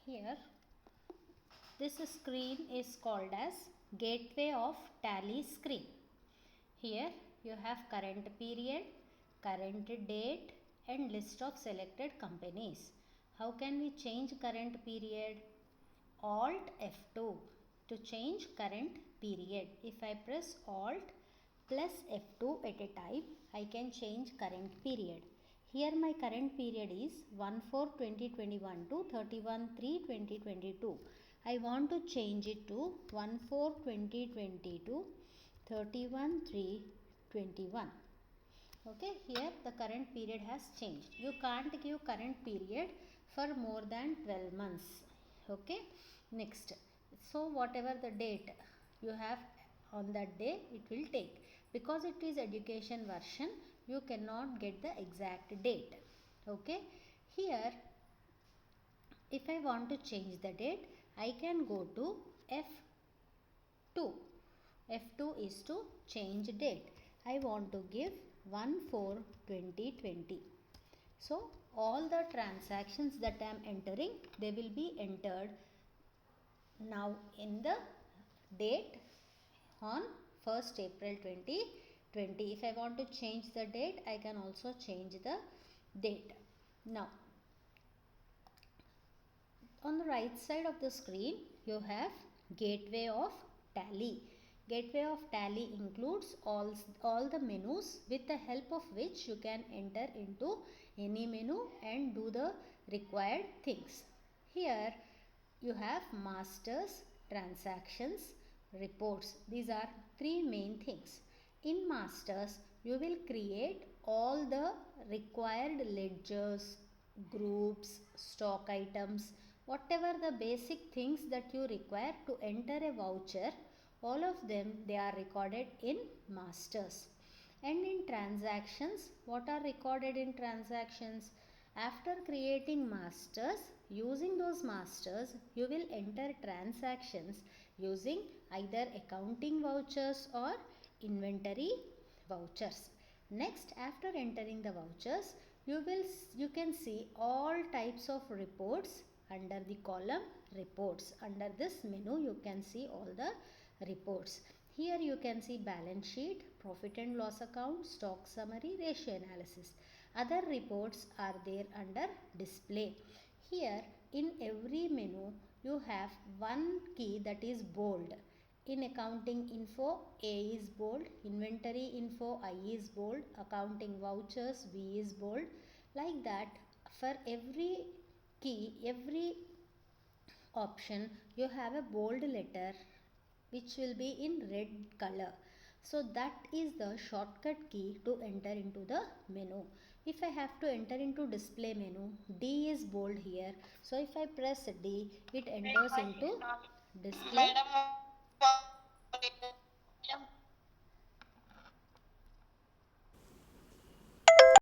Here this screen is called as Gateway of Tally screen. Here you have current period, current date and list of selected companies. How can we change current period? Alt F2 to change current period. If I press Alt plus F2 at a time, I can change current period. Here my current period is 1/4/2021 to 31/3/2022. I want to change it to 1/4/2020 to 31/3/21. Okay, here the current period has changed. You can't give current period for more than 12 months. Okay, next. So whatever the date you have on that day, it will take. Because it is education version, you cannot get the exact date. Okay, here if I want to change the date, I can go to F2. F2 is to change date. I want to give 1/4/2020. So all the transactions that I am entering, they will be entered now in the date on 1st April 2020. If I want to change the date, I can also change the date. Now on the right side of the screen, you have Gateway of Tally. Gateway of Tally includes all the menus with the help of which you can enter into any menu and do the required things. Here you have masters, transactions, reports. These are three main things. In masters, you will create all the required ledgers, groups, stock items, whatever the basic things that you require to enter a voucher, all of them they are recorded in masters. And in transactions, what are recorded in transactions? After creating masters, using those masters, you will enter transactions using either accounting vouchers or inventory vouchers. Next, after entering the vouchers, you can see all types of reports under the column reports. Under this menu, you can see all the reports. Here you can see balance sheet, profit and loss account, stock summary, ratio analysis. Other reports are there under display. Here in every menu you have one key that is bold. In accounting info, A is bold, inventory info, I is bold, accounting vouchers, V is bold. Like that, for every key, every option, you have a bold letter which will be in red color. So that is the shortcut key to enter into the menu. If I have to enter into display menu, D is bold here. So if I press D, it enters into display